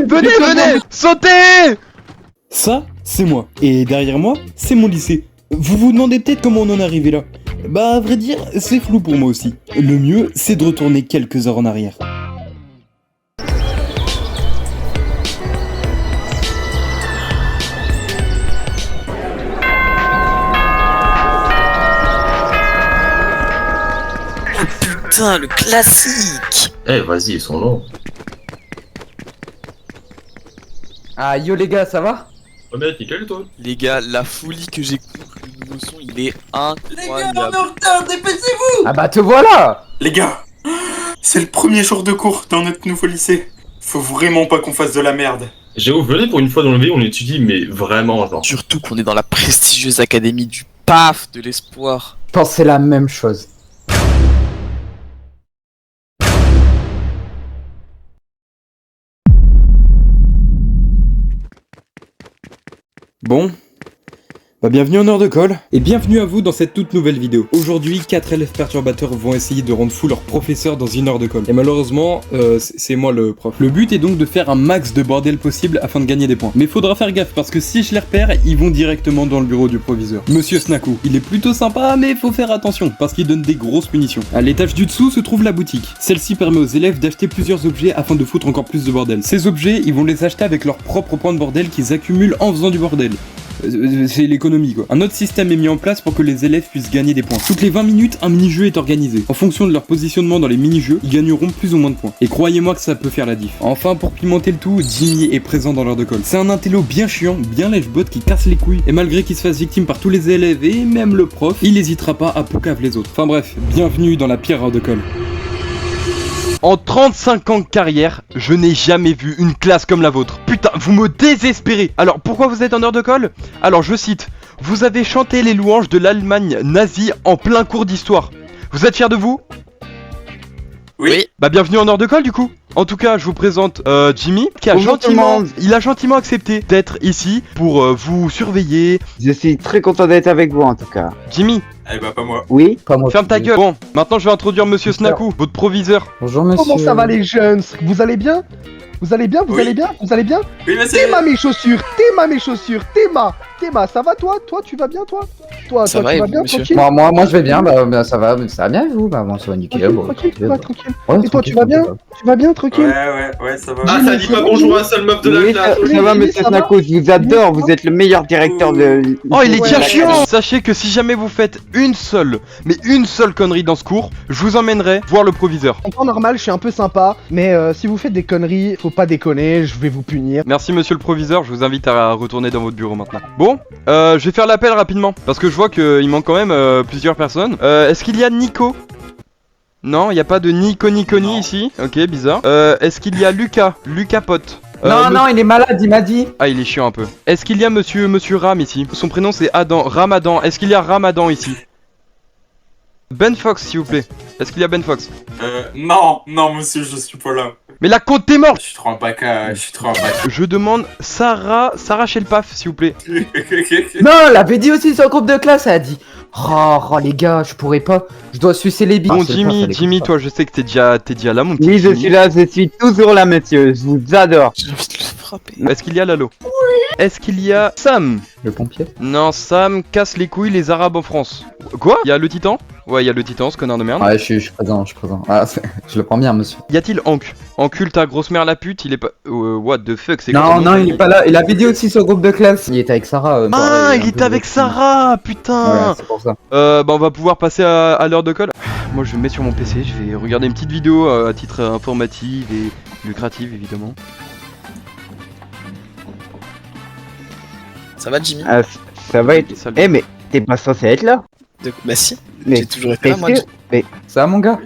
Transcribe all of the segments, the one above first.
Venez, sautez! Ça, c'est moi. Et derrière moi, c'est mon lycée. Vous vous demandez peut-être comment on en est arrivé là. Bah, à vrai dire, c'est flou pour moi aussi. Le mieux, c'est de retourner quelques heures en arrière. Putain, le classique. Eh, vas-y, ils sont longs. Ah yo les gars, ça va? Oh, mais nickel, toi. Les gars, la folie que j'écoute, le nouveau son, il est Les gars, on est incroyable. en retard, dépêchez-vous! Ah bah te voilà! Les gars, c'est le premier jour de cours dans notre nouveau lycée. Faut vraiment pas qu'on fasse de la merde. Géo, venez pour une fois dans le vie, on étudie, mais vraiment, genre. Surtout qu'on est dans la prestigieuse académie du PAF de l'espoir. Je pense que c'est la même chose. Bon, bah bienvenue en heure de colle, et bienvenue à vous dans cette toute nouvelle vidéo. Aujourd'hui, 4 élèves perturbateurs vont essayer de rendre fou leur professeur dans une heure de colle. Et malheureusement, c'est moi le prof. Le but est donc de faire un max de bordel possible afin de gagner des points. Mais faudra faire gaffe, parce que si je les repère, ils vont directement dans le bureau du proviseur. Monsieur Snaku, il est plutôt sympa, mais faut faire attention, parce qu'il donne des grosses punitions. À l'étage du dessous se trouve la boutique. Celle-ci permet aux élèves d'acheter plusieurs objets afin de foutre encore plus de bordel. Ces objets, ils vont les acheter avec leur propre point de bordel qu'ils accumulent en faisant du bordel. C'est l'économie quoi. Un autre système est mis en place pour que les élèves puissent gagner des points. Toutes les 20 minutes, un mini-jeu est organisé. En fonction de leur positionnement dans les mini-jeux, ils gagneront plus ou moins de points. Et croyez-moi que ça peut faire la diff. Enfin, pour pimenter le tout, Jimmy est présent dans l'heure de colle. C'est un intello bien chiant, bien lèche-botte qui casse les couilles. Et malgré qu'il se fasse victime par tous les élèves et même le prof, il n'hésitera pas à poucave les autres. Enfin bref, bienvenue dans la pire heure de colle. En 35 ans de carrière, je n'ai jamais vu une classe comme la vôtre. Putain, vous me désespérez. Alors, pourquoi vous êtes en heure de colle? Alors, je cite, vous avez chanté les louanges de l'Allemagne nazie en plein cours d'histoire. Vous êtes fiers de vous? Oui. Bah, bienvenue en heure de colle du coup. En tout cas, je vous présente Jimmy, qui a Bonjour tout le monde. il a gentiment accepté d'être ici pour vous surveiller. Je suis très content d'être avec vous en tout cas. Jimmy, Eh bah pas moi. Oui. Pas moi. ferme ta gueule. Bon, maintenant je vais introduire Monsieur Snaku, votre proviseur. Bonjour monsieur. Comment ça va les jeunes? Vous allez bien? Vous allez bien? Vous Oui. allez bien? Vous allez bien? Oui, mais c'est... Théma mes chaussures! Théma mes chaussures! Théma, ça va toi? Toi tu vas bien toi? Toi Ça va, tu et vas vous, bien monsieur? tranquille? Moi je vais bien, ça va bien et vous? Bah moi ça va nickel. Tranquille, bon, tranquille, tu vas tranquille. Ouais, Et toi tu vas bien? Tu vas bien tranquille? Ouais, ça va. Ah, ça dit pas bonjour à un seul meuf de la Oui, classe. ça va Oui, monsieur ça va. Snako, je vous adore, vous êtes le meilleur directeur de... Oh, il est Ouais, bien ouais, chiant. Sachez que si jamais vous faites une seule connerie dans ce cours, je vous emmènerai voir le proviseur. En temps normal je suis un peu sympa, mais si vous faites des conneries, faut pas déconner, je vais vous punir. Merci monsieur le proviseur, je vous invite à retourner dans votre bureau maintenant. Bon, je vais faire l'appel rapidement, parce que je vois qu'il manque quand même plusieurs personnes. Est-ce qu'il y a Nico? Non, il n'y a pas de Nico ici. Ok, bizarre. Est-ce qu'il y a Lucas Pote? Non, il est malade, il m'a dit. Ah, il est chiant un peu. Est-ce qu'il y a monsieur Ram ici? Son prénom c'est Adam, Ramadan. Est-ce qu'il y a Ramadan ici? Ben Fox, s'il vous plaît. Est-ce qu'il y a Ben Fox? Non, monsieur, je suis pas là. Mais la compte t'es mort. Je suis trop en paca, Je demande Sarah chez le paf, s'il vous plaît. Non, elle avait dit aussi sur le groupe de classe, elle a dit. Oh les gars, je pourrais pas. Je dois sucer les billes. Bon, Jimmy, toi, je sais que t'es déjà là, mon petit. Oui, je Jimmy. suis là, je suis toujours là monsieur, je vous adore. J'ai envie de le frapper. Est-ce qu'il y a Lalo? Oui. Est-ce qu'il y a Sam? Le pompier. Non, Sam casse les couilles les Arabes en France. Quoi? Il y a le Titan? Ouais, il y a le Titan, ce connard de merde. Ouais, je suis présent. Ah, je le prends bien, monsieur. Y a-t-il Hank? Encule ta grosse mère la pute, il est pas. What the fuck, c'est Non, quoi? il est pas là. Il avait dit aussi sur le groupe de classe. Il était avec Sarah. Ah, il était avec Sarah, putain! Ouais, c'est pour ça. Bah, on va pouvoir passer à l'heure de colle. Moi, je vais me mettre sur mon PC, je vais regarder une petite vidéo à titre informatif et lucratif, évidemment. Ça va Jimmy? Ah, ça va être... Salut. Eh mais t'es pas censé être là? Bah si, Mais j'ai toujours été là moi. Ça va mon gars?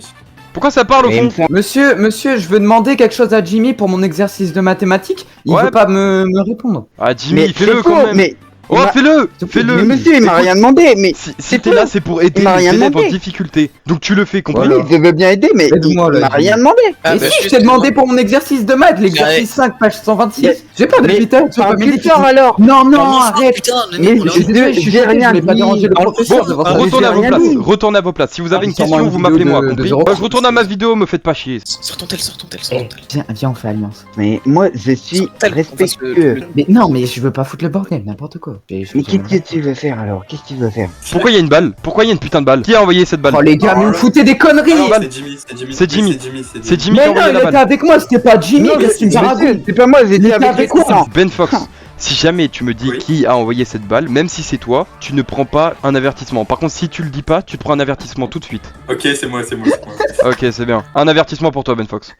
Pourquoi ça parle au Mais il fond? me semble- Monsieur, je veux demander quelque chose à Jimmy pour mon exercice de mathématiques. Il Ouais. veut pas me répondre. Ah, Jimmy, Mais fais-le c'est quand faux, même! mais Oh, fais-le! Mais Fais-le! monsieur, il m'a rien demandé, mais... Si t'es là, c'est pour aider il m'a les rien élèves en demandé. difficulté. Donc tu le fais, compris? Oui, je veux bien aider, mais il Aide-moi, là, m'a Jimmy. rien demandé. Ah, Et bah, si, je juste- t'ai demandé pour mon exercice de maths, l'exercice 5, page 126. Mais- J'ai pas de Mais vitesse, je peux pas parle plus m'aider. fort alors. Non, non, Comment ça, arrête. putain, le Mais mec, on l'a- je- j'ai rien Je voulais pas dit. déranger le professeur Bon, devant sa retournez à vos rien places, dit. retournez à vos places. Si vous avez Ah, une sûrement question, une vous vidéo m'appelez moi, de compris? Zoro. Je retourne à ma vidéo, me faites pas chier. Sors ton tel, sors ton tel, Eh, sors ton tel. viens, on fait alliance. Mais moi, je suis Tel, on fasse respectueux. Mais non, mais je veux pas foutre le bordel, n'importe quoi. Mais qu'est-ce que tu veux faire alors? Qu'est-ce que tu veux faire? Pourquoi il y a une balle? Pourquoi il y a une putain de balle? Qui a envoyé cette balle? Oh les gars, mais vous me foutez des conneries. Alors, balle. c'est Jimmy, c'est Jimmy. C'est Jimmy. Oui, c'est Jimmy, C'est Jimmy qui a Mais non, envoyé il la était balle. avec moi, c'était pas Jimmy, Non, mais qu'est-ce que tu me c'est- racontes? C'est pas moi, Il j'étais était avec avec les moi. courants. Ben Fox, si jamais tu me dis Oui. qui a envoyé cette balle, même si c'est toi, tu ne prends pas un avertissement. Par contre, si tu le dis pas, tu te prends un avertissement tout de suite. Ok, c'est moi, c'est moi. c'est moi. Ok, c'est bien. Un avertissement pour toi, Ben Fox.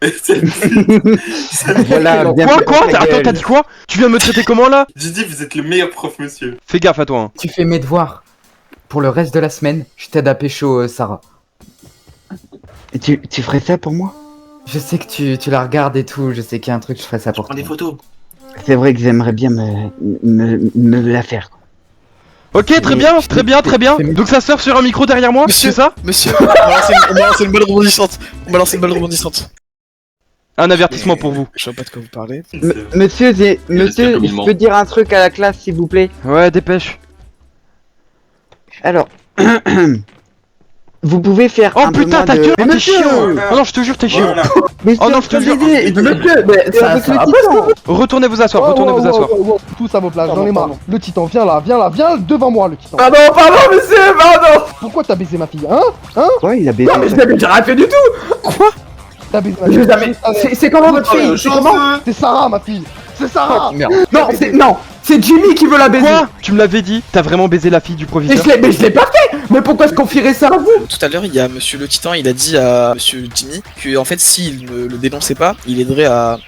Voilà, bien Quoi, fait, quoi? ta Attends, gueule. t'as dit quoi? Tu viens de me traiter comment là? J'ai dit, vous êtes le meilleur prof, monsieur. Fais gaffe à toi, hein. Tu fais mes devoirs. Pour le reste de la semaine, je t'aide à pécho Sarah. Tu ferais ça pour moi? Je sais que tu la regardes et tout, je sais qu'il y a un truc, je ferai ça pour Prends toi. des photos. C'est vrai que j'aimerais bien me la faire. Quoi. Ok, très bien, très bien, très bien. Donc ça sort sur un micro derrière moi, Monsieur. c'est ça? Monsieur, on va lancer une balle rebondissante. On va lancer une balle rebondissante. Un avertissement pour vous. Je sais pas de quoi vous parlez. Monsieur, monsieur, comme il je ment. peux dire un truc à la classe, s'il vous plaît? Ouais, dépêche. Alors, vous pouvez faire Oh un peu putain, moins ta de... gueule, Mais t'es monsieur, chiant. Oh non, je te jure, t'es chiant. Voilà. Mais Oh non, je te jure. Monsieur, mais ça avec le va pas, titan. Retournez vous asseoir, retournez vous asseoir. Tous à vos places, Pardon, j'en ai marre. pardon. Le titan, viens là, viens devant moi, le titan. Pardon, pardon, monsieur, pardon. Pourquoi t'as baisé ma fille, hein? Quoi, il a baisé Non, mais je n'avais rien fait du tout. T'as baisé ma Je fille. jamais... C'est comment votre fille? C'est comment? C'est Sarah, ma fille. C'est Sarah. Merde. Non, c'est Jimmy qui veut la baiser. Quoi? Tu me l'avais dit? T'as vraiment baisé la fille du professeur? Mais je l'ai pas fait. Mais pourquoi je confierais ça à vous? Tout à l'heure, il y a Monsieur le Titan, il a dit à Monsieur Jimmy que en fait, s'il ne le dénonçait pas, il aiderait à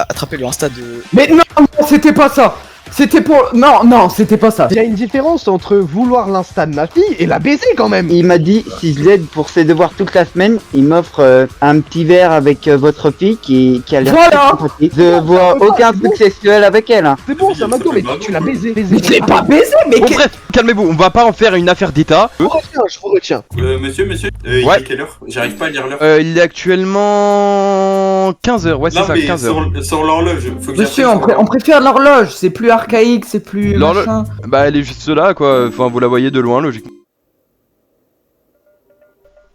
attraper le Insta de. Mais non, c'était pas ça. C'était pour... Non, c'était pas ça. Il y a une différence entre vouloir l'insta de ma fille et la baiser quand même. Il m'a dit, si je l'aide pour ses devoirs toute la semaine, il m'offre un petit verre avec votre fille qui a l'air Voilà. très sympathique. Je vois aucun truc sexuel avec elle. Hein. C'est bon, ça m'a mais tu l'as baisé. Mais je l'ai pas baisé, mais Bon bref, calmez-vous, on va pas en faire une affaire d'état. Je vous retiens. Monsieur, il Ouais. est quelle heure? J'arrive pas à lire l'heure. Il est actuellement 15h, ouais c'est Non, ça, mais 15h. sur l'horloge, faut que monsieur, j'appuie sur on préfère l'horloge. C'est plus archaïque, c'est plus L'horloge- machin. Bah elle est juste là quoi, enfin vous la voyez de loin logiquement.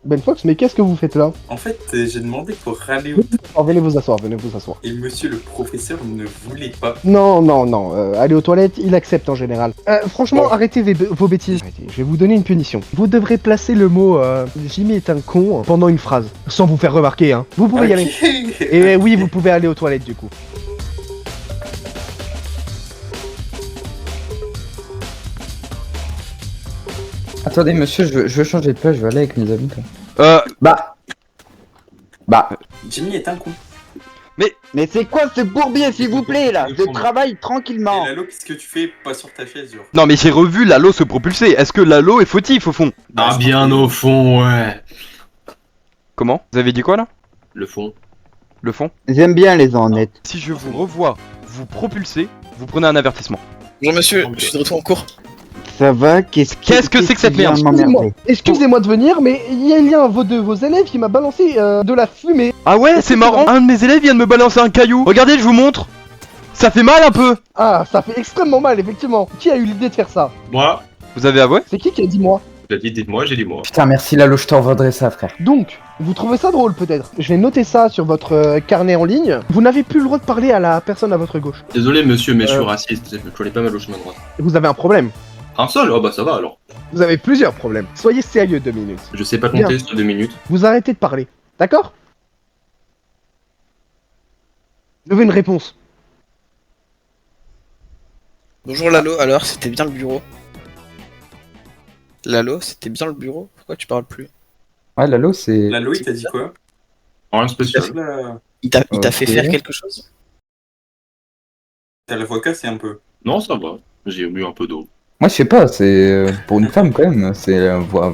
Ben Fox, mais qu'est-ce que vous faites là? En fait, j'ai demandé pour aller au... Oh, venez vous asseoir, venez vous asseoir. Et monsieur le professeur ne voulait pas. Non, aller aux toilettes, il accepte en général. Franchement, Bon. arrêtez vos bêtises. Arrêtez, je vais vous donner une punition. Vous devrez placer le mot Jimmy est un con pendant une phrase, sans vous faire remarquer, hein. Vous pouvez y aller. Et oui, vous pouvez aller aux toilettes du coup. Attendez, monsieur, je veux changer de place, je vais aller avec mes amis. Quoi. Bah, Jimmy est un con. Mais c'est quoi ce bourbier, s'il vous plaît, là? Je travaille tranquillement. Et Lalo, qu'est-ce que tu fais pas sur ta chaise, genre? Non mais j'ai revu Lalo se propulser, est-ce que Lalo est fautif au fond? Ah, bien au fond, ouais. Comment? Vous avez dit quoi là? Le fond. Le fond? J'aime bien les honnêtes. Si je vous revois vous propulser, vous prenez un avertissement. Bonjour monsieur, je suis de retour en cours. Ça va? Qu'est-ce que c'est que cette vient merde? m'emmerder? Excusez-moi de venir, mais il y a un de vos élèves qui m'a balancé de la fumée. Ah ouais, c'est marrant, un de mes élèves vient de me balancer un caillou. Regardez, je vous montre. Ça fait mal un peu. Ah, ça fait extrêmement mal, effectivement. Qui a eu l'idée de faire ça? Moi, Vous avez avoué? C'est qui a dit moi? tu as dit dites-moi, j'ai dit moi. putain, merci Lalo, je t'en revaudrai ça, frère. Donc, vous trouvez ça drôle peut-être? Je vais noter ça sur votre carnet en ligne. Vous n'avez plus le droit de parler à la personne à votre gauche. Désolé monsieur, mais je suis raciste, je connais pas mal au chemin droit. Vous avez un problème. Un seul? Oh bah ça va alors. Vous avez plusieurs problèmes. Soyez sérieux 2 minutes. Je sais pas Bien. compter sur 2 minutes. Vous arrêtez de parler. D'accord? Je veux une réponse. Bonjour Lalo, alors c'était bien le bureau? Lalo, c'était bien le bureau? Pourquoi tu parles plus? Ouais, Lalo, c'est... Lalo, il t'a dit quoi? Rien de spécial. Là, Il t'a fait Ok. faire quelque chose? t'as la voix cassée un peu. Non, ça va. J'ai bu un peu d'eau. Moi, je sais pas, c'est pour une femme quand même, c'est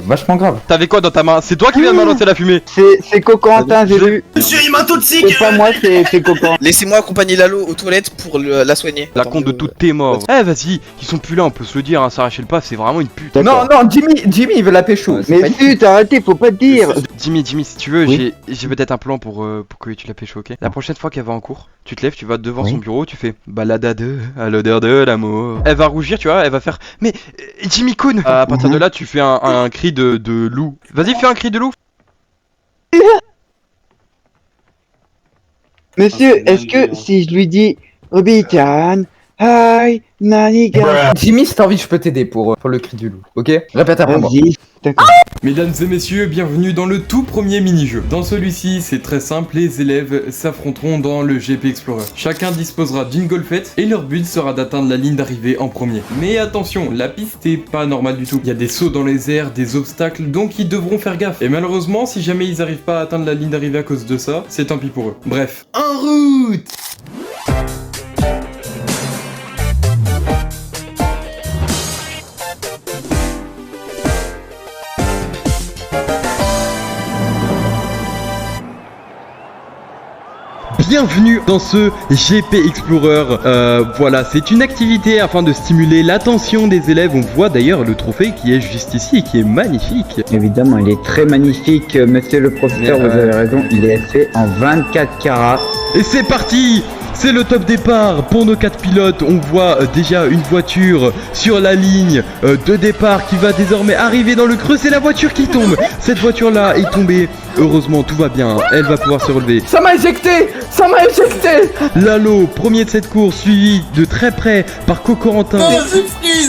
vachement grave. T'avais quoi dans ta main? C'est toi qui viens de balancer la fumée. C'est Cocorantin, j'ai vu. Monsieur Imatoxique. C'est pas moi, c'est Cocorantin. Laissez-moi accompagner Lalo aux toilettes pour la soigner. La compte de toutes tes morts. Eh vas-y, ils sont plus là, on peut se le dire, hein, s'arracher le paf, c'est vraiment une pute. Non, non, Jimmy, il veut la pécho. c'est pas Mais une- zut, arrêtez, faut pas te dire. Jimmy, si tu veux, Oui. j'ai peut-être un plan pour que tu la pêches, ok? La prochaine fois qu'elle va en cours, tu te lèves, tu vas devant Oui. son bureau, tu fais balade à deux, à l'odeur de l'amour. Elle va rougir, tu vois, elle va faire mais Jimmy Kun. À partir de là, tu fais un cri de loup. Vas-y, fais un cri de loup. Monsieur, est-ce que si je lui dis Obi-Chan, hi, Naniga, Jimmy, si t'as envie, je peux t'aider pour le cri du loup, ok? Répète après moi. vas-y, d'accord. Mesdames et messieurs, bienvenue dans le tout premier mini-jeu. Dans celui-ci, c'est très simple, les élèves s'affronteront dans le GP Explorer. Chacun disposera d'une golfette et leur but sera d'atteindre la ligne d'arrivée en premier. Mais attention, la piste est pas normale du tout. Il y a des sauts dans les airs, des obstacles, donc ils devront faire gaffe. Et malheureusement, si jamais ils arrivent pas à atteindre la ligne d'arrivée à cause de ça, c'est tant pis pour eux. Bref, en route! Bienvenue dans ce GP Explorer. Voilà, c'est une activité afin de stimuler l'attention des élèves. On voit d'ailleurs le trophée qui est juste ici, qui est magnifique. Évidemment, il est très magnifique, monsieur le professeur, vous avez raison, il est fait en 24 carats. Et c'est parti! C'est le top départ pour nos 4 pilotes. On voit déjà une voiture sur la ligne de départ qui va désormais arriver dans le creux. C'est la voiture qui tombe. Cette voiture-là est tombée. Heureusement, tout va bien. Elle va pouvoir se relever. Ça m'a éjecté! Ça m'a éjecté! Lalo, premier de cette course, suivi de très près par Cocorantin.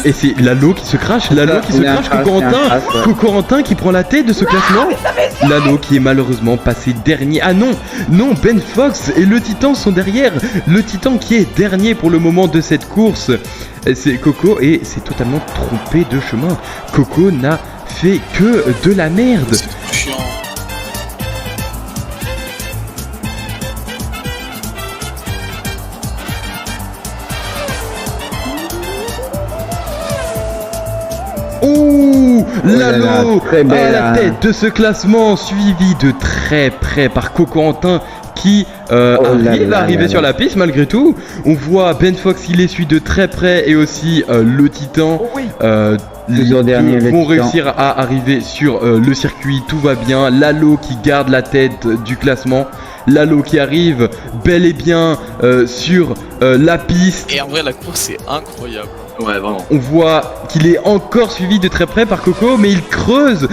Et c'est Lalo qui se crache. Lalo qui se Il a un crache. crash, Cocorantin. il a un crash, ouais. Cocorantin qui prend la tête de ce classement. Lalo qui est malheureusement passé dernier. Ah non, non, Ben Fox et le Titan sont derrière. Le Titan qui est dernier pour le moment de cette course. C'est Coco et c'est totalement trompé de chemin. Coco n'a fait que de la merde. C'est chiant. Ouh, là là, Lalo très belle, à la hein. tête de ce classement, suivi de très près par Cocorantin qui là arrive là à arriver là sur là. la piste malgré tout. On voit Ben Fox, il les suit de très près et aussi le Titan. Les Toujours deux dernier, le vont Titan. réussir à arriver sur le circuit, tout va bien. Lalo qui garde la tête du classement. Lalo qui arrive bel et bien sur la piste. Et en vrai, la course est incroyable. Ouais, vraiment. On voit qu'il est encore suivi de très près par Coco, mais il creuse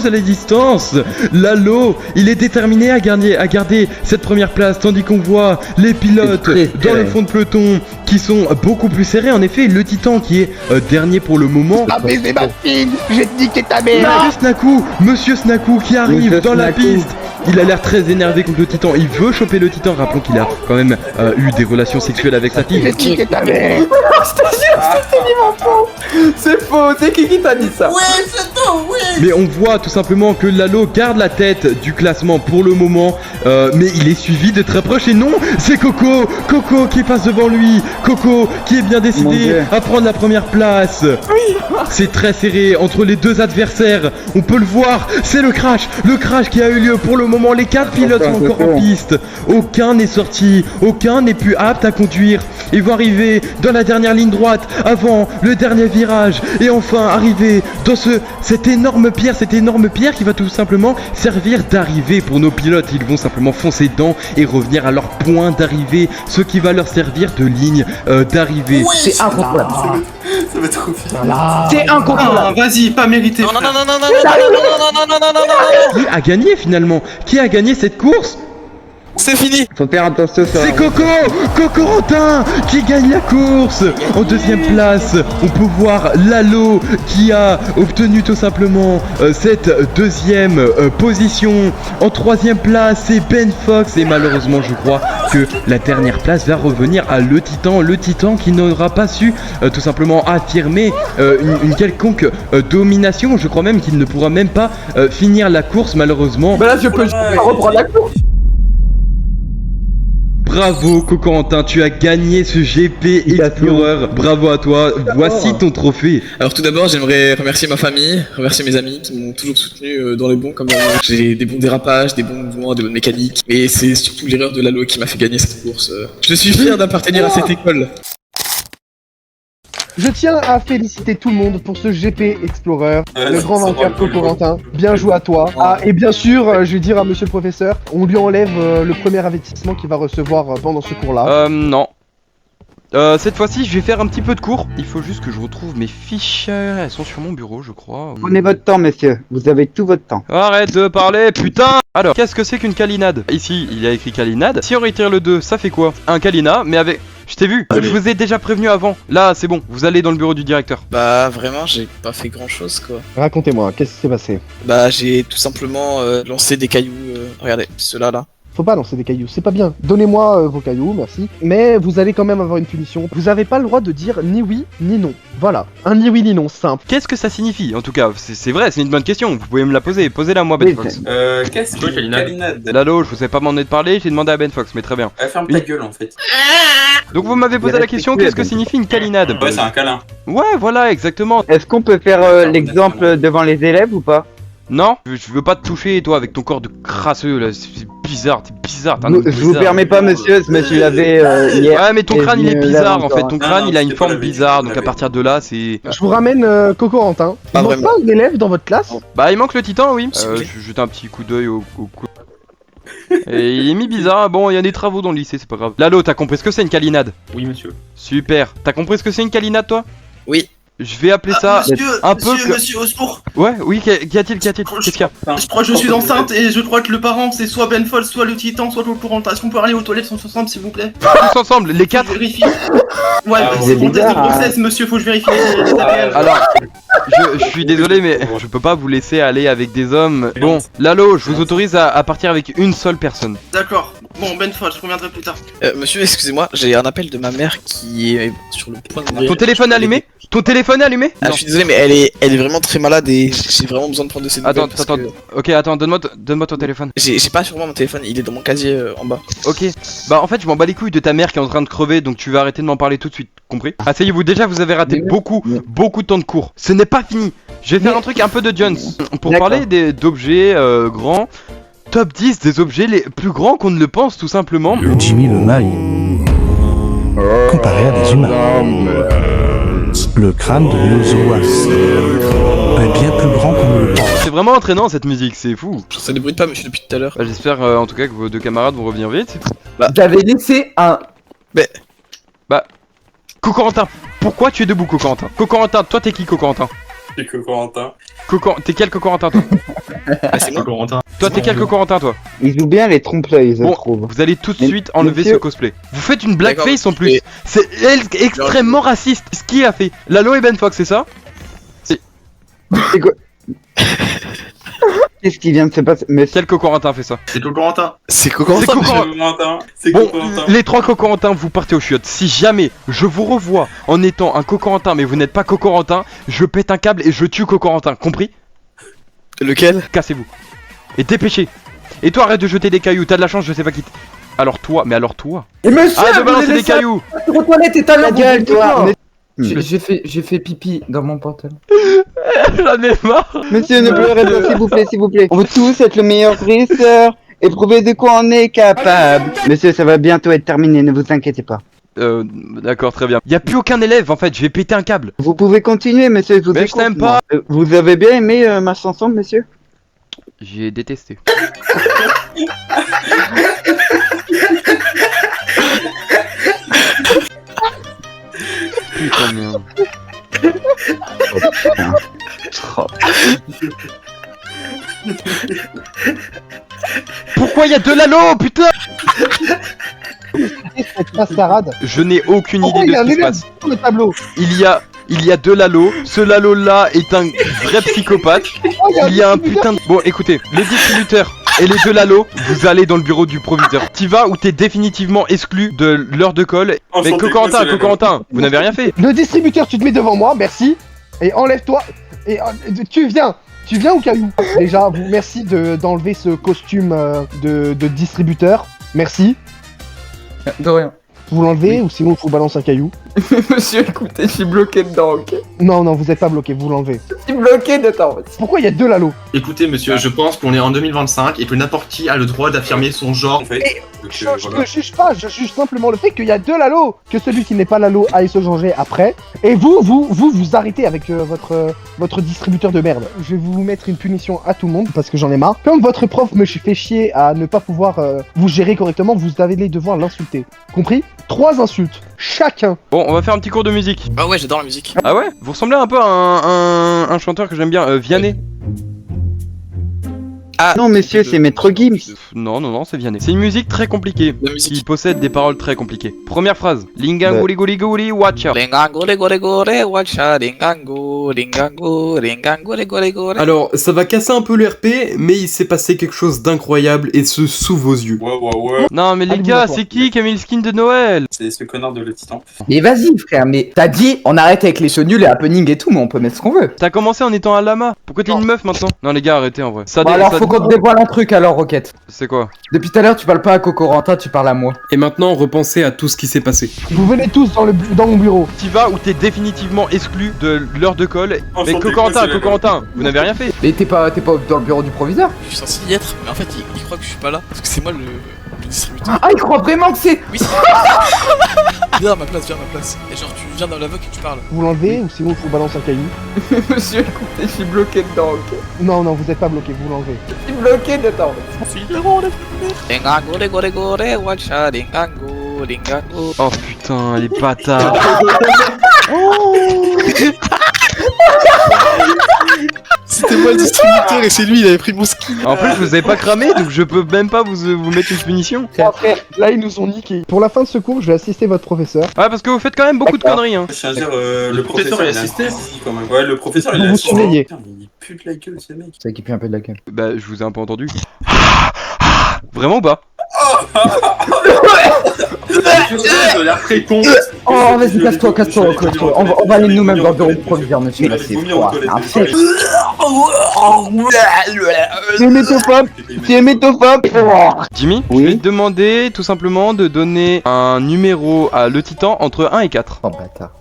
à la distance. Lalo, il est déterminé à garder cette première place, tandis qu'on voit les pilotes C'est très dans le serré. fond de peloton qui sont beaucoup plus serrés. En effet, le Titan qui est dernier pour le moment. Monsieur Snaku qui arrive Monsieur dans la Snaku. piste. Il a l'air très énervé contre le Titan. Il veut choper le Titan. Rappelons qu'il a quand même eu des relations sexuelles avec sa fille. C'est faux, c'est qui t'a dit ça? Mais on voit tout simplement que Lalo garde la tête du classement pour le moment, mais il est suivi de très proche et non, c'est Coco qui passe devant lui, Coco qui est bien Mon décidé Dieu. à prendre la première place. C'est très serré entre les deux adversaires, on peut le voir, c'est le crash qui a eu lieu pour le moment. Les 4 pilotes sont encore en piste, aucun n'est sorti, aucun n'est plus apte à conduire. Ils vont arriver dans la dernière ligne droite avant le dernier virage et enfin arriver dans cette énorme pierre qui va tout simplement servir d'arrivée pour nos pilotes. Ils vont simplement foncer dedans et revenir à leur point d'arrivée, ce qui va leur servir de ligne d'arrivée. C'est incontrôlable. Ça va trop vite. C'est incontrôlable. Ah, vas-y, pas mérité. Non, non, frère. non, non, non, non, non, non, non, non, non, non, non, non. Qui a gagné finalement? Qui a gagné cette course? C'est fini. Faut faire attention sur la C'est Cocorantin qui gagne la course. En deuxième place, on peut voir Lalo qui a obtenu tout simplement cette deuxième position. En troisième place, c'est Ben Fox et malheureusement, je crois que la dernière place va revenir à le Titan qui n'aura pas su tout simplement affirmer une quelconque domination. Je crois même qu'il ne pourra même pas finir la course malheureusement. Bah là, je peux reprendre la course. Bravo Cocorantin, tu as gagné ce GP Explorer. Bravo à toi, voici ton trophée. Alors tout d'abord, j'aimerais remercier ma famille, remercier mes amis qui m'ont toujours soutenu dans les bons comme dans les mauvais. J'ai des bons dérapages, des bons mouvements, des bonnes mécaniques. Et c'est surtout l'erreur de Lalo qui m'a fait gagner cette course. Je suis fier d'appartenir à cette école. Je tiens à féliciter tout le monde pour ce GP Explorer, le grand ça vainqueur va, le Cocorantin. Bien joué à toi. Ah, et bien sûr, je vais dire à monsieur le professeur, on lui enlève le premier avertissement qu'il va recevoir pendant ce cours-là. Non. Cette fois-ci, je vais faire un petit peu de cours. Il faut juste que je retrouve mes fiches. Elles sont sur mon bureau, je crois. Prenez votre temps, monsieur. Vous avez tout votre temps. Arrête de parler, putain! Alors, qu'est-ce que c'est qu'une calinade? Ici, il y a écrit calinade. Si on retire le 2, ça fait quoi? Un calina, mais avec... Je t'ai vu, je vous ai déjà prévenu avant. Là, c'est bon, vous allez dans le bureau du directeur. Bah vraiment, j'ai pas fait grand chose quoi. Racontez-moi, qu'est-ce qui s'est passé? Bah j'ai tout simplement lancé des cailloux. Regardez, ceux-là là. Faut pas lancer des cailloux, c'est pas bien. Donnez-moi vos cailloux, merci. Mais vous allez quand même avoir une punition. Vous avez pas le droit de dire ni oui ni non. Voilà, un ni oui ni non, simple. Qu'est-ce que ça signifie? En tout cas, c'est vrai, c'est une bonne question. Vous pouvez me la poser. Posez-la moi, Ben Oui, Fox. Qu'est-ce Toi, que Calinade. Calinade? Lalo, je vous ai pas demandé de parler, j'ai demandé à Ben Fox, mais très bien. Ferme ta gueule en fait. Donc vous m'avez posé la question, qu'est-ce que signifie une calinade? Ouais, c'est un câlin. Ouais, voilà, exactement. Est-ce qu'on peut faire l'exemple devant les élèves ou pas? Non, je veux pas te toucher, toi, avec ton corps de crasseux, là. C'est bizarre, t'es bizarre. t'es un homme Je vous bizarre. permets pas, monsieur, ce monsieur l'avait hier. Ouais, mais ton crâne, il est venu bizarre, là en fait. encore. Ton Non, crâne, non, il a une c'est forme pas la vérité, bizarre, c'est donc la à partir de là, c'est... Je vous ramène Cocorantin. Il Pas manque vraiment. pas un élève dans votre classe? Bah, il manque le titan, oui. S'il vous plaît. Je jette un petit coup d'œil au Et il est mis bizarre. Bon, il y a des travaux dans le lycée, c'est pas grave. Lalo, t'as compris ce que c'est une calinade? Oui, monsieur. Super. T'as compris ce que c'est une calinade, toi? Oui. Je vais appeler ça un peu que... Monsieur, au secours. Ouais, oui, qu'y a-t-il? Qu'est-ce qu'il y a? Je crois que je suis enceinte et je crois que le parent c'est soit Ben Foll, soit le Titan, soit le Cocorantin. Est-ce qu'on peut aller aux toilettes ensemble s'il vous plaît? Tous ensemble, les Faut que quatre. je vérifie. Ouais, Ah, c'est mon test de bizarre, hein. grossesse, monsieur, faut que je vérifie les APL. Alors, je suis désolé, mais je peux pas vous laisser aller avec des hommes. Bon, Lalo, je vous autorise à partir avec une seule personne. D'accord. Bon, Ben Foll, je reviendrai plus tard. Monsieur, excusez-moi, j'ai un appel de ma mère qui est sur le point de... Ton téléphone est allumé? Ton téléphone est allumé? Ah, Non. je suis désolé, mais elle est vraiment très malade et j'ai vraiment besoin de prendre de ses nouvelles. Attends, parce attends, que ok, attends, donne-moi ton téléphone. J'ai pas sur moi mon téléphone, il est dans mon casier en bas. Ok, bah en fait je m'en bats les couilles de ta mère qui est en train de crever, donc tu vas arrêter de m'en parler tout de suite, compris? Asseyez-vous, déjà vous avez raté beaucoup de temps de cours. Ce n'est pas fini. Je vais faire un truc un peu de Jones. Pour D'accord. parler d'objets grands, top 10 des objets les plus grands qu'on ne le pense tout simplement. Jimmy le maille, comparé à des humains. Le crâne de Nozoa est bien plus grand qu'on ne le pense. C'est vraiment entraînant cette musique, c'est fou. Ça débrouille pas, monsieur, depuis tout à l'heure. Bah, j'espère en tout cas que vos deux camarades vont revenir vite. J'avais laissé un. Cocorantin, pourquoi tu es debout Cocorantin? Cocorantin, toi t'es qui Cocorantin? C'est Cocorantin. T'es quel Cocorantin toi? Ah, c'est moi. Cocorantin. Toi t'es quel Cocorantin toi? Ils jouent bien les trompe-l'œil, je Bon, trouve. vous allez tout de Mais- suite enlever monsieur- ce cosplay. Vous faites une blackface en D'accord, plus. et- C'est extrêmement raciste. Ce qu'il a fait. Lalo et Ben Fox, c'est ça? Qu'est-ce qui vient de se passer? Monsieur, Quel Cocorantin fait ça? C'est Cocorantin. C'est C'est Cocorantin. Cocorantin. C'est Bon, Cocorantin. les trois Cocorantins, vous partez au chiottes. Si jamais je vous revois en étant un Cocorantin, mais vous n'êtes pas Cocorantin, je pète un câble et je tue Cocorantin. Compris? Lequel? Cassez-vous. Et dépêchez. Et toi, arrête de jeter des cailloux. T'as de la chance, je sais pas qui. Alors toi, mais alors toi. Et monsieur, Arrête de vous balancer avez des laissé cailloux. aux toilettes et t'as ta gueule, toi! J'ai fait pipi dans mon pantalon. J'en ai marre. Monsieur, ne pleurez pas, s'il vous plaît, s'il vous plaît. On veut tous être le meilleur dresseur et prouver de quoi on est capable. Monsieur, ça va bientôt être terminé, ne vous inquiétez pas. D'accord, très bien. Y a plus aucun élève en fait, je vais péter un câble. Vous pouvez continuer, monsieur, je vous Mais je écoute, t'aime moi. Vous avez bien aimé ma chanson, monsieur? J'ai détesté. Putain de merde. Pourquoi y a deux Lalo, putain? Cette mascarade. Je n'ai aucune Oh, idée il y de a ce un qui se élève passe. sur le tableau. Il y a deux Lalo. Ce Lalo là est un vrai psychopathe. Oh, Il y a un putain de... Bon écoutez, le distributeur et les deux Lalo, vous allez dans le bureau du proviseur. T'y vas ou t'es définitivement exclu de l'heure de colle. Mais Enchanté, Cocorantin, monsieur Lalo. Cocorantin, vous n'avez rien fait. Le distributeur, tu te mets devant moi, merci. Et enlève-toi. Et tu viens. Tu viens au caillou. Déjà, vous merci d'enlever ce costume de distributeur. Merci. De rien. Vous l'enlevez ou sinon je vous balance un caillou. Monsieur, écoutez, je suis bloqué dedans, ok? Non, non, vous êtes pas bloqué, vous l'enlevez. Je suis bloqué dedans. Pourquoi il y a 2 Lalo? Écoutez, monsieur, je pense qu'on est en 2025 et que n'importe qui a le droit d'affirmer son genre. En fait, Je ne juge pas, je juge simplement le fait qu'il y a 2 Lalo. Que celui qui n'est pas Lalo aille se changer après. Et vous arrêtez avec votre distributeur de merde. Je vais vous mettre une punition à tout le monde parce que j'en ai marre. Comme votre prof me fait chier à ne pas pouvoir vous gérer correctement, vous allez devoir l'insulter. Compris? 3 insultes, chacun. Bon, on va faire un petit cours de musique. Ah ouais, j'adore la musique. Ah ouais? Vous ressemblez un peu à un chanteur que j'aime bien, Vianney. Ah Non, monsieur, c'est Maître Gims. Non, c'est Vianney. C'est une musique très compliquée, La musique. qui possède des paroles très compliquées. Première phrase. Lingangouli gouli gouli watcha. Lingango, gore gore, watcha, lingango, lingango, lingango, gore gore. Alors, ça va casser un peu le RP, mais il s'est passé quelque chose d'incroyable et ce sous vos yeux. Ouais. Non mais les Allez, gars, vous c'est qui a mis le skin de Noël? C'est ce connard de le titan. Mais vas-y, frère, mais t'as dit, on arrête avec les shows nuls, les happenings et tout, mais on peut mettre ce qu'on veut. T'as commencé en étant un lama. Pourquoi t'es une meuf maintenant? Non les gars, arrêtez en vrai. Ça Bon, alors, faut qu'on te dévoile un truc alors, Rocket. C'est quoi? Depuis tout à l'heure, tu parles pas à Cocorantin, tu parles à moi. Et maintenant, repensez à tout ce qui s'est passé. Vous venez tous dans mon bureau. T'y vas ou t'es définitivement exclu de l'heure de colle. Mais Enchanté, Cocorantin, monsieur. vous n'avez rien fait. Mais t'es pas dans le bureau du proviseur? Je suis censé y être, mais en fait, il croit que je suis pas là. Parce que c'est moi le distributeur. Ah, il croit vraiment que c'est... Oui, c'est viens à ma place, viens à ma place. Et genre, tu viens dans l'avoc et tu parles. Vous l'enlevez ou sinon je vous balance un caillou. Monsieur, écoutez, je suis bloqué dedans, ok? Non, non, vous êtes pas bloqué, vous l'enlevez. Je suis bloqué dedans. Lingango, gore gore, watcha, lingango, lingango. Oh putain, les bâtards. C'était moi le distributeur et c'est lui, il avait pris mon skin. En plus, je vous ai pas cramé, donc je peux même pas vous mettre une punition. Bon, après, là ils nous ont niqué. Pour la fin de ce cours, je vais assister votre professeur. Ouais, parce que vous faites quand même beaucoup de conneries, hein. Je tiens à dire, le professeur professeur est il a assisté. assisté quand même. Ouais, le professeur il Vous a vous assisté. surveillez. Putain, mais il pue de la gueule ce mec. C'est vrai qu'il pue un peu de la gueule. Bah, je vous ai un peu entendu. Vraiment ou pas? Ça a l'air très con. Oh, vas-y, casse-toi, casse-toi. On va aller nous-mêmes dans le bureau du proviseur, monsieur. Là, c'est froid. Un fait. C'est métophobe. C'est métophobe. Jimmy, Oui. je vais te demander tout simplement de donner un numéro à le titan entre 1 et 4. Oh, bâtard.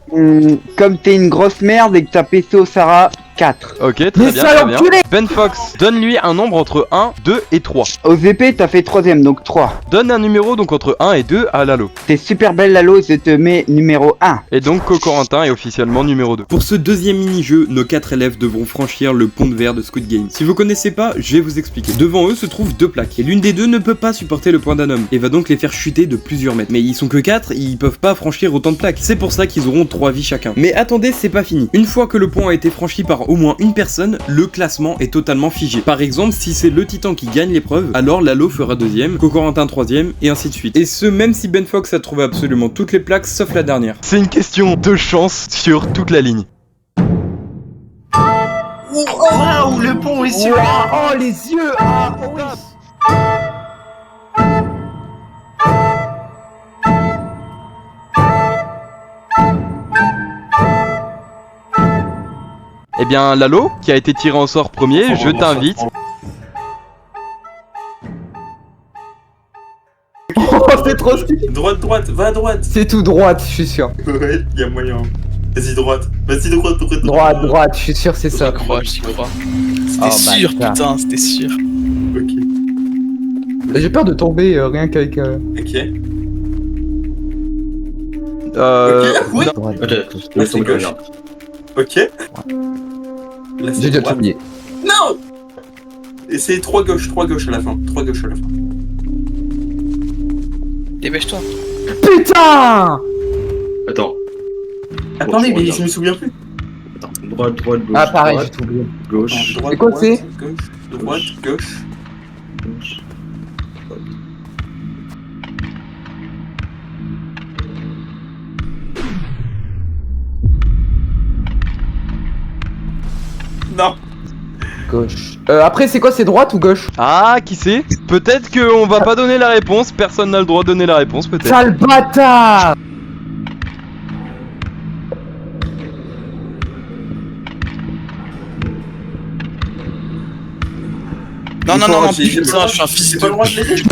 Comme t'es une grosse merde et que t'as pété au Sarah, 4. Ok, Mais très bien, sale très bien. enculé. Ben Fox, donne-lui un nombre entre 1, 2 et 3. Aux épées, t'as fait 3ème, donc 3. Donne un numéro donc entre 1 et 2 à Lalo. T'es super belle, Lalo, je te mets numéro 1. Et donc Cocorantin est officiellement numéro 2. Pour ce deuxième mini-jeu, nos 4 élèves devront franchir le pont de verre de Squid Game. Si vous connaissez pas, je vais vous expliquer. Devant eux se trouvent 2 plaques, et l'une des deux ne peut pas supporter le poids d'un homme, et va donc les faire chuter de plusieurs mètres. Mais ils sont que 4, ils peuvent pas franchir autant de plaques. C'est pour ça qu'ils auront 3 vies chacun. Mais attendez, c'est pas fini. Une fois que le pont a été franchi par au moins une personne, le classement est totalement figé. Par exemple, si c'est le titan qui gagne l'épreuve, alors Lalo fera 2ème, Cocorantin 3ème, et ainsi de suite. Et ce, même si Ben Fox a trouvé absolument toutes les plaques sauf la dernière. C'est une question de chance sur toute la ligne. Waouh, le pont est super. Oh, les yeux. Ah, oui. Eh bien Lalo, qui a été tiré en sort premier, je t'invite. Oh, c'est trop stylé. Droite, va à droite. C'est tout droite, je suis sûr. Ouais, y'a moyen. Vas-y, droite, Droite, je suis sûr, c'est ça. J'y crois. Oh, C'était sûr, bâtard. putain, c'était sûr. Ok. J'ai peur de tomber rien qu'avec. Ok. Non. Droite. Ok, Là, c'est gauche. Ok. Là, J'ai c'est déjà droite. oublié. Non. Et c'est 3 gauches à la fin. 3 gauches à la fin. Dépêche-toi. Putain. Attends. Attendez, mais regarde. je me souviens plus. Attends. Droite, gauche. Ah, pareil, j'ai droite, tout oublié. gauche. Droite, C'est quoi, droite, c'est gauche, droite, gauche. Gauche. Non. Gauche. Après, c'est quoi, c'est droite ou gauche? Ah, qui sait? Peut-être qu'on va pas donner la réponse, personne n'a le droit de donner la réponse, peut-être. Sale bâtard. Non, J'ai putain, pas je suis un fils j'ai de. pas le droit de l'aider.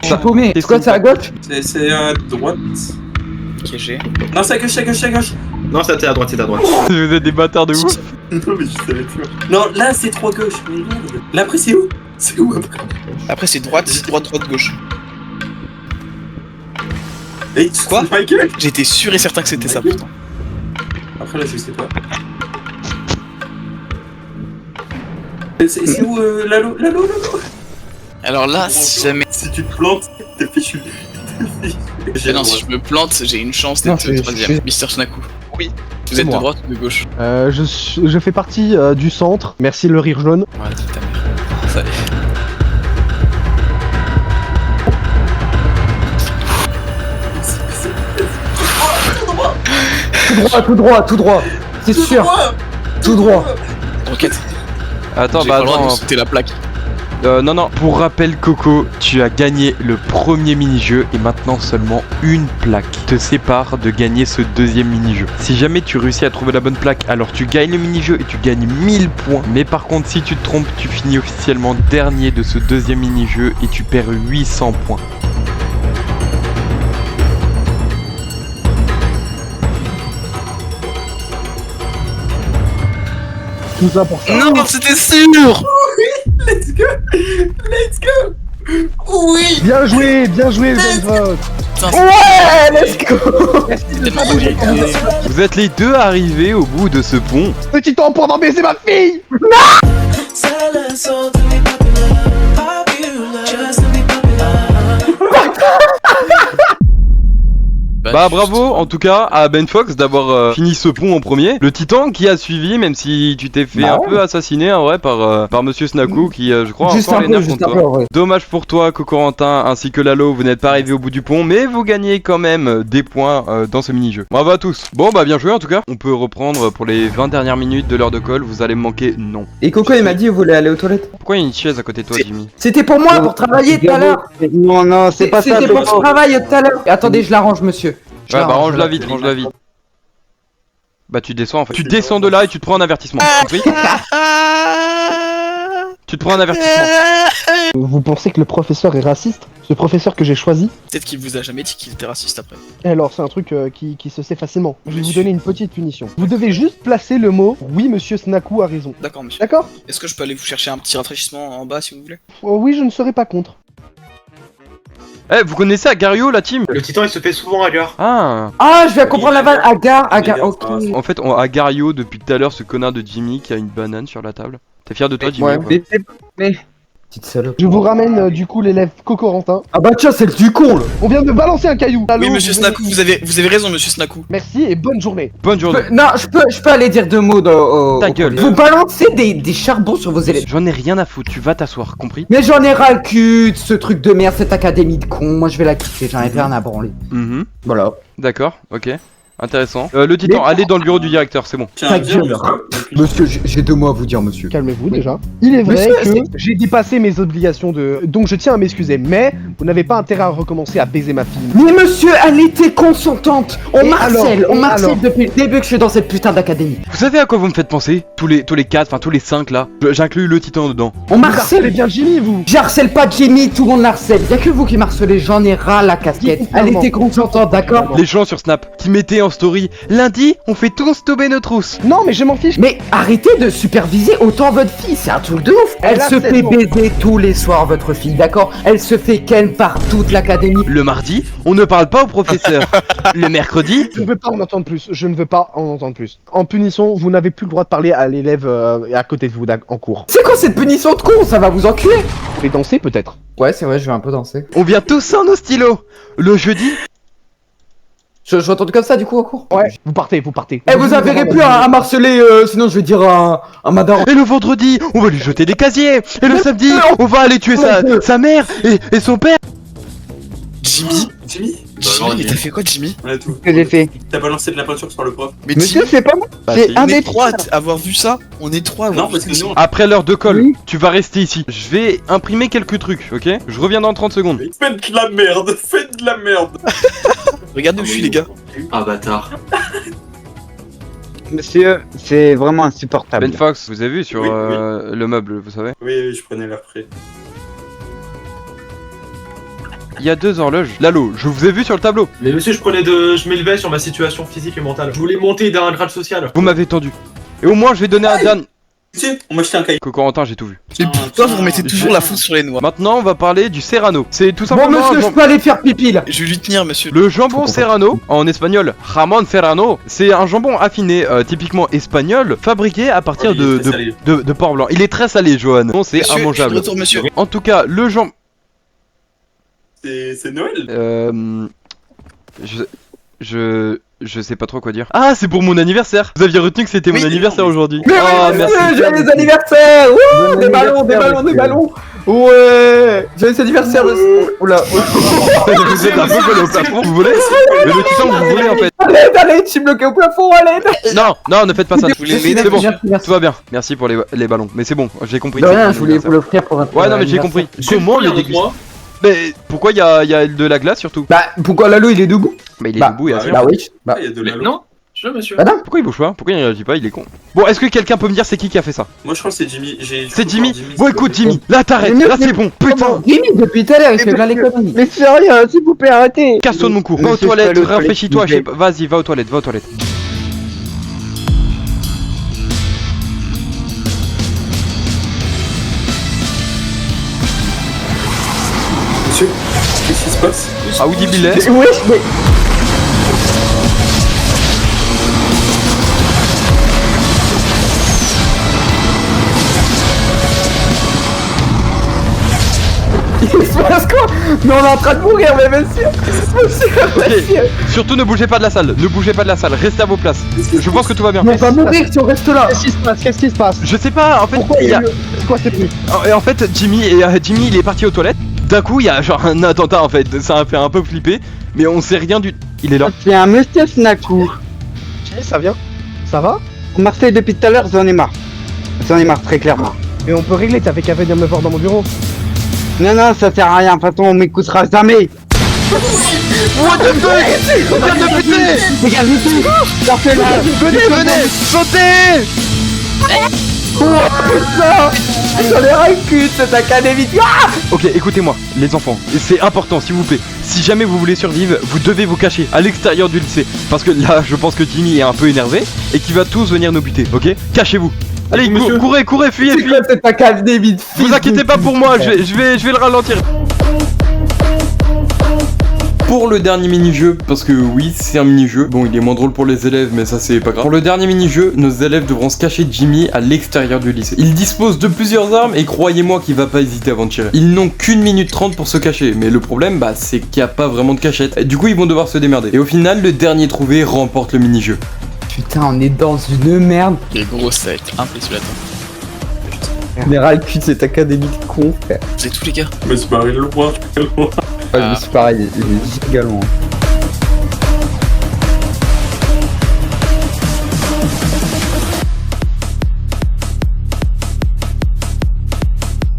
Je suis paumé. C'est quoi, c'est à gauche? C'est à droite. Ok, j'ai. Non, c'est à gauche, c'est à gauche, c'est à gauche. Non, c'était à droite, c'était à droite. Vous êtes des bâtards de ouf. Non, mais je savais pas. Non, là, c'est trop gauche. Mais merde. Là, après, c'est où? C'est où après? Après, c'est droite, droite, gauche. Et Quoi? Michael? J'étais sûr et certain que c'était ça, putain. Après, là, je sais pas. C'est où Lalo? Alors là, si jamais. Si tu te plantes, t'es fichu. Mais non, si je me plante, j'ai une chance d'être troisième. Mister Snaku. Oui. Vous êtes de droite ou de gauche? Je fais partie du centre. Merci le rire jaune. Ouais, dis ta mère. Ça... Tout droit. C'est sûr. Tout droit. T'inquiète. Attends, J'ai bah pas le droit de attends. sauter la plaque. Non. Pour rappel, Coco, tu as gagné le premier mini-jeu et maintenant seulement une plaque te sépare de gagner ce deuxième mini-jeu. Si jamais tu réussis à trouver la bonne plaque, alors tu gagnes le mini-jeu et tu gagnes 1000 points. Mais par contre, si tu te trompes, tu finis officiellement dernier de ce deuxième mini-jeu et tu perds 800 points. Tout ça pour ça. Non, c'était sûr! Let's go! Let's go! Oui! Bien joué, Benford. Ouais, let's go. Vous êtes les deux arrivés au bout de ce pont. Petit temps pour en baiser ma fille. Bah bravo en tout cas à Ben Fox d'avoir fini ce pont en premier. Le titan qui a suivi, même si tu t'es fait un peu assassiner en vrai par Monsieur Snaku qui je crois Juste encore un les peu, nerfs juste contre un toi. peu, ouais. Dommage pour toi Cocorentin ainsi que Lalo, vous n'êtes pas arrivé au bout du pont mais vous gagnez quand même des points dans ce mini-jeu. Bravo à tous. Bon bah bien joué en tout cas. On peut reprendre pour les 20 dernières minutes de l'heure de colle. Vous allez me manquer, non. Et Coco, il m'a dit, vous voulez aller aux toilettes? Pourquoi il y a une chaise à côté de toi Jimmy? C'était pour moi, pour travailler tout à l'heure. Non, c'est pas ça. C'était pour que je travaille tout à l'heure. Attendez, je l'arrange, monsieur. Ouais bah range-la vite, range-la vite. Bah tu descends en fait. Tu descends de là et tu te prends un avertissement. Compris? Tu te prends un avertissement. Vous pensez que le professeur est raciste? Ce professeur que j'ai choisi? Peut-être qu'il vous a jamais dit qu'il était raciste après. Alors c'est un truc qui se sait facilement. Je vais vous donner une petite punition. Vous devez juste placer le mot « Oui, monsieur Snaku a raison D'accord, monsieur. » D'accord? Est-ce que je peux aller vous chercher un petit rafraîchissement en bas si vous voulez? Oh, oui, je ne serai pas contre. Eh, vous connaissez Agario la team? Le titan il se fait souvent à gare. Ah. Ah, je viens comprendre la vanne. Agar, ok. En fait, on Agario depuis tout à l'heure, ce connard de Jimmy qui a une banane sur la table. T'es fier de toi Jimmy? Ouais, ou pas mais... Petite salope. Je vous ramène du coup l'élève Cocorentin. Ah bah tiens, c'est le du con là. On vient de balancer un caillou. Allô, Oui, monsieur Snaku, vous avez raison, monsieur Snaku. Merci et bonne journée. Bonne journée. Non, je peux aller dire deux mots Ta gueule. Vous balancez des charbons sur vos élèves. J'en ai rien à foutre, tu vas t'asseoir, compris? Mais j'en ai ras le cul de ce truc de merde, cette académie de cons. Moi je vais la quitter, j'en ai rien à branler. Voilà. D'accord, ok. Intéressant. Le titan, allez dans le bureau du directeur, c'est bon. Ta gueule. Monsieur, j'ai deux mots à vous dire, monsieur. Calmez-vous déjà. Il est vrai Monsieur, que j'ai dépassé mes obligations de... Donc je tiens à m'excuser, mais vous n'avez pas intérêt à recommencer à baiser ma fille. Mais monsieur, elle était consentante. On Et marcelle alors depuis le début que je suis dans cette putain d'académie. Vous savez à quoi vous me faites penser? Tous les 4, enfin tous les 5 là. J'inclus le titan dedans. On Vous marcelle. harcelez bien Jimmy, vous. J'harcèle pas Jimmy, tout le monde harcèle. Y'a que vous qui m'harcelez, j'en ai ras la casquette. Elle était consentante, d'accord? Les gens sur Snap qui mettaient en story lundi, on fait tous tomber nos trousses. Non, mais je m'en fiche. Mais arrêtez de superviser autant votre fille, c'est un truc de ouf. Elle se fait baiser tous les soirs, votre fille, d'accord? Elle se fait ken par toute l'académie. Le mardi, on ne parle pas au professeur. Le mercredi, Je ne veux pas en entendre plus. Je ne veux pas en entendre plus. En punition, vous n'avez plus le droit de parler à l'élève à côté de vous en cours. C'est quoi cette punition de con? Ça va vous enculer. Vous pouvez danser peut-être. Ouais, c'est vrai, je vais un peu danser. on vient tous sans nos stylos. Le jeudi, Je retourne comme ça du coup au cours. Ouais, vous partez, vous partez. Eh, vous avez plus à marceler, sinon je vais dire à madame. et le vendredi, on va lui jeter des casiers. Et le samedi, on va aller tuer sa mère et son père. Jimmy, Jimmy, mais t'as fait quoi, Jimmy? On a tout. que j'ai fait. T'as balancé de la peinture sur le prof. Mais Monsieur, Jimmy, c'est pas moi. Bah, C'est si. un on est des trois à avoir vu ça. On est trois à avoir Non, parce vu que ça. nous, Après l'heure de colle, Oui. tu vas rester ici. Je vais imprimer quelques trucs, ok? Je reviens dans 30 secondes. faites de la merde, faites de la merde. Regardez où je suis, les gars. Ah bâtard. Monsieur, c'est vraiment insupportable. Ben Fox, vous avez vu sur Oui, le meuble, vous savez? Oui, je prenais l'air près. Il y a 2 horloges. Lalo, je vous ai vu sur le tableau. Mais monsieur, je m'élevais sur ma situation physique et mentale. Je voulais monter d'un grade social. Vous m'avez tendu. Et au moins, je vais donner un dernier. Monsieur, on m'a jeté un cahier. Corentin, j'ai tout vu. Et pourquoi vous remettez toujours la faute sur les noix? Maintenant, on va parler du Serrano. C'est tout Bon, simplement monsieur, je peux aller faire pipi là. Je vais lui tenir, monsieur. le jambon Serrano, en espagnol Jamón Serrano, c'est un jambon affiné typiquement espagnol, fabriqué à partir de porc blanc. Il est très salé, Johan. Non, c'est Monsieur, immangeable. je retourne, monsieur. En tout cas, le jambon... C'est Noël. Je sais pas trop quoi dire. Ah, c'est pour mon anniversaire. Vous aviez retenu que c'était Oui, mon anniversaire aujourd'hui. Mais Ah, oui, merci. joyeux anniversaire. Wouh, Bon des ballons, des anniversaire, ballons, des monsieur. ballons. Ouais. Joyeux anniversaire, monsieur. Oula. Vous êtes un peu collé au plafond, vous voulez? Mais le temps que vous voulez en fait. Allez, je suis bloqué au plafond, allez. Non, ne faites pas ça. Vous les C'est bon, Merci. tout va bien. Merci pour les ballons. Mais c'est bon, j'ai compris. De que rien, c'était je voulais mon vous l'offrir pour un Ouais, non, mais j'ai compris. Comment le déguster? Mais pourquoi il y a de la glace surtout? Bah, pourquoi Lalo il est debout? Mais il est Bah, debout et assis. Bah oui. Bah, Il y a de Mais la non, je monsieur. bah non. Pourquoi il bouge pas? Pourquoi il réagit pas? Il est con. Bon, est-ce que quelqu'un peut me dire c'est qui a fait ça? Moi je crois que c'est Jimmy. C'est Jimmy? Bon, écoute, Jimmy, là t'arrêtes, Mais là c'est bon, putain! Jimmy, depuis tout à l'heure, il fait plein les conneries. Mais sérieux, s'il vous plaît, arrêtez. Casse-toi de mon cours, va aux Monsieur, toilettes, je peux aller aux toilettes, rafraîchis-toi, s'il vous plaît. vas-y, va aux toilettes, va aux toilettes. Monsieur, qu'est-ce qui se passe? Ah, Woody Billet? Mais wesh, mais. Il se passe quoi? Mais on est en train de mourir, mais monsieur. Monsieur. Surtout ne bougez pas de la salle, ne bougez pas de la salle, restez à vos places. Je pense que tout va bien. On va mourir si on reste là. Qu'est-ce qui se passe? Je sais pas, en fait, Pourquoi il y a... C'est quoi ces bruits? En fait, Jimmy, il est parti aux toilettes. D'un coup, il y a genre un attentat en fait, ça a fait un peu flipper, mais on sait rien du... Il est là. C'est un monsieur Snaku. Ça vient? Ça va? Marseille depuis tout à l'heure, j'en ai marre. J'en ai marre, très clairement. Et on peut régler, t'avais qu'à venir me voir dans mon bureau. Non, non, ça sert à rien, de toute façon, on m'écoutera jamais. What the fuck? Regarde de péter! Regarde ici. Sortez-là. Venez, sautez! J'en ai rien que de cette académie. Ah! Ok, écoutez-moi, les enfants, c'est important, s'il vous plaît. Si jamais vous voulez survivre, vous devez vous cacher à l'extérieur du lycée. Parce que là, je pense que Jimmy est un peu énervé et qu'il va tous venir nous buter, ok? Cachez-vous. Allez, Monsieur. courez, fuyez, C'est fuyez. quoi cette académie de fils Vous inquiétez de pas pute? pour moi, je vais le ralentir. Pour le dernier mini-jeu, parce que oui, c'est un mini-jeu. Bon, il est moins drôle pour les élèves, mais ça c'est pas grave. Pour le dernier mini-jeu, nos élèves devront se cacher de Jimmy à l'extérieur du lycée. Il dispose de plusieurs armes et croyez-moi qu'il va pas hésiter avant de tirer. Ils n'ont qu'une minute 30 pour se cacher, mais le problème, bah, c'est qu'il n'y a pas vraiment de cachette. Et du coup, ils vont devoir se démerder. Et au final, le dernier trouvé remporte le mini-jeu. Putain, on est dans une merde. Les gros, ça va être impressionnant. On est ras le cul de cette académie de con, frère. Vous êtes tous les gars? Je me suis barré le loin. Ouais, je me suis pareil, j'ai dit également.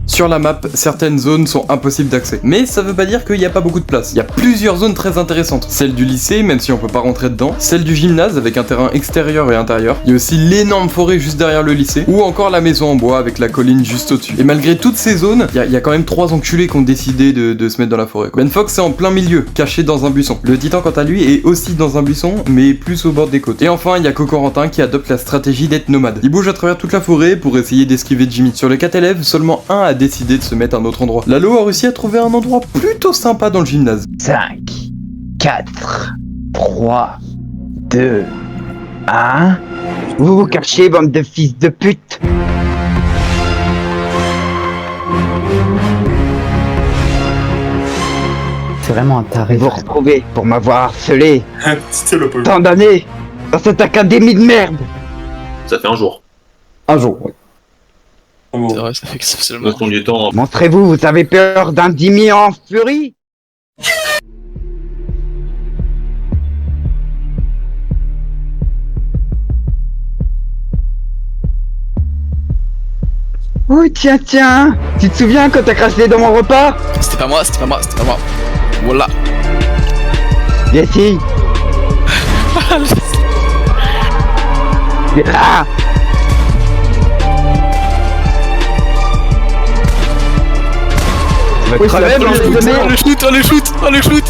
Sur la map, certaines zones sont impossibles d'accès. Mais ça veut pas dire qu'il n'y a pas beaucoup de place. Il y a plusieurs zones très intéressantes. Celle du lycée, même si on peut pas rentrer dedans. Celle du gymnase, avec un terrain extérieur et intérieur. Il y a aussi l'énorme forêt juste derrière le lycée. Ou encore la maison en bois avec la colline juste au-dessus. Et malgré toutes ces zones, il y a quand même 3 enculés qui ont décidé de se mettre dans la forêt. Ben Fox est en plein milieu, caché dans un buisson. Le Titan, quant à lui, est aussi dans un buisson, mais plus au bord des côtes. Et enfin, il y a Corentin qui adopte la stratégie d'être nomade. Il bouge à travers toute la forêt pour essayer d'esquiver Jimmy. Sur les 4 élèves, seulement un a décidé de se mettre à un autre endroit. Lalo a réussi à trouver un endroit plutôt sympa dans le gymnase. 5, 4, 3, 2, 1. Vous vous cachez, bande de fils de pute. C'est vraiment un taré. Vous retrouvez pour m'avoir harcelé Un petit salope. tant d'années dans cette académie de merde. Ça fait un jour. Un jour, ouais. C'est vrai, ça fait exceptionnellement. Dans ton du temps. Montrez-vous, vous avez peur d'un Jimmy en furie? Oh tiens, tu te souviens quand t'as craché dans mon repas? C'était pas moi. Voilà. Viens ici. Viens là. Va Oui, crever, c'est la bande de première merde. Oh le shoot, oh le shoot, oh le shoot.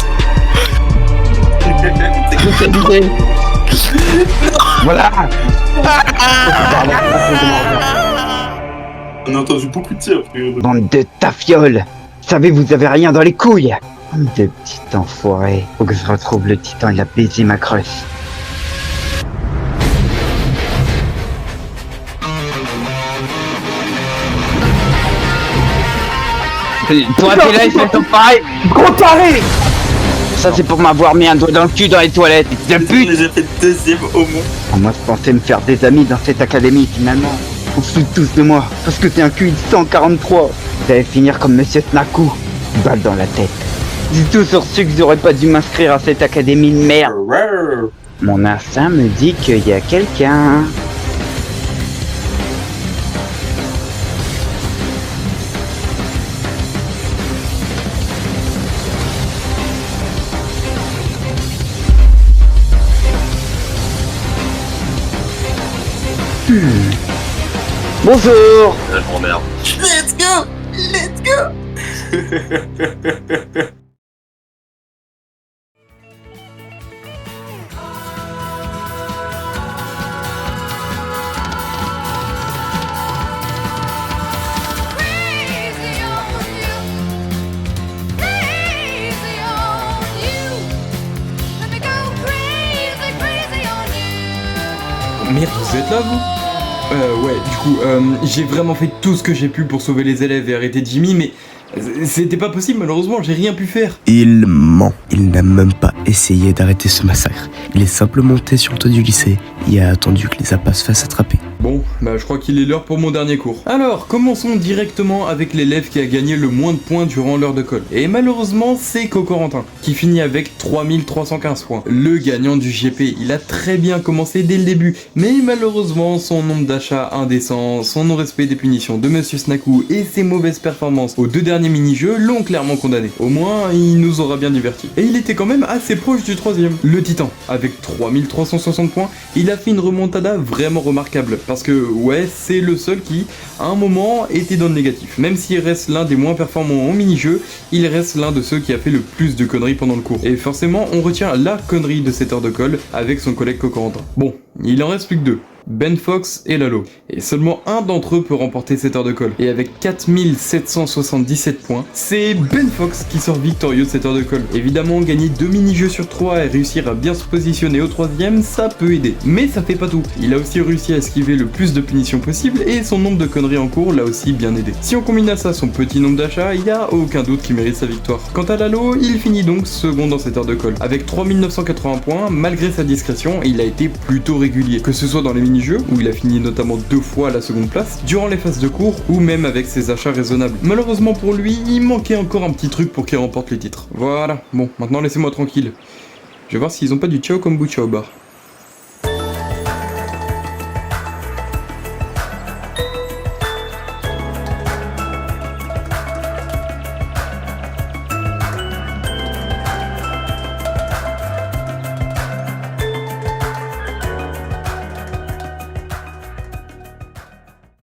Voilà. On a entendu beaucoup de tirs, frérot. Bande de tafioles. Vous savez, vous avez rien dans les couilles. Bande de petits enfoirés. Faut que je retrouve le titan, il a baisé ma creuse. Toi, t'es là, il fait ton pareil. Gros taré! Ça, c'est pour m'avoir mis un doigt dans le cul dans les toilettes. De On a pute. déjà fait deuxième au moins. Moi, je pensais me faire des amis dans cette académie, finalement. On se fout tous de moi, parce que t'es un QI de 143. Vous allez finir comme Monsieur Snaku. Balle dans la tête. J'ai toujours su que j'aurais pas dû m'inscrire à cette académie de merde. Mon instinct me dit qu'il y a quelqu'un. Bonjour. Oh merde. Let's go! Let's go! Merde, vous êtes là, vous ouais, du coup, j'ai vraiment fait tout ce que j'ai pu pour sauver les élèves et arrêter Jimmy, mais c'était pas possible, malheureusement, j'ai rien pu faire. Il ment. Il n'a même pas essayé d'arrêter ce massacre. Il est simplement monté sur le toit du lycée et a attendu que les appâts se fassent attraper. Bon, bah je crois qu'il est l'heure pour mon dernier cours. Alors, commençons directement avec l'élève qui a gagné le moins de points durant l'heure de colle. Et malheureusement, c'est Cocorentin, qui finit avec 3315 points. Le gagnant du GP, il a très bien commencé dès le début, mais malheureusement, son nombre d'achats indécents, son non-respect des punitions de Monsieur Snaku et ses mauvaises performances aux deux derniers mini-jeux l'ont clairement condamné. Au moins, il nous aura bien divertis. Et il était quand même assez proche du troisième. Le Titan, avec 3360 points, il a fait une remontada vraiment remarquable. Parce que, ouais, c'est le seul qui, à un moment, était dans le négatif. Même s'il reste l'un des moins performants en mini-jeu, il reste l'un de ceux qui a fait le plus de conneries pendant le cours. Et forcément, on retient la connerie de cette heure de colle avec son collègue Cocorentin. Bon, il en reste plus que deux. Ben Fox et Lalo. Et seulement un d'entre eux peut remporter cette heure de colle. Et avec 4777 points, c'est Ben Fox qui sort victorieux de cette heure de colle. Évidemment, gagner 2 mini-jeux sur 3 et réussir à bien se positionner au troisième, ça peut aider. Mais ça fait pas tout. Il a aussi réussi à esquiver le plus de punitions possible et son nombre de conneries en cours l'a aussi bien aidé. Si on combine à ça son petit nombre d'achats, il y a aucun doute qu'il mérite sa victoire. Quant à Lalo, il finit donc second dans cette heure de colle. Avec 3980 points, malgré sa discrétion, il a été plutôt régulier. Que ce soit dans les mini-jeux, où il a fini notamment 2 fois à la seconde place, durant les phases de cours, ou même avec ses achats raisonnables. Malheureusement pour lui, il manquait encore un petit truc pour qu'il remporte les titres. Voilà, bon, maintenant laissez-moi tranquille. Je vais voir s'ils ont pas du ciao kombucha au bar.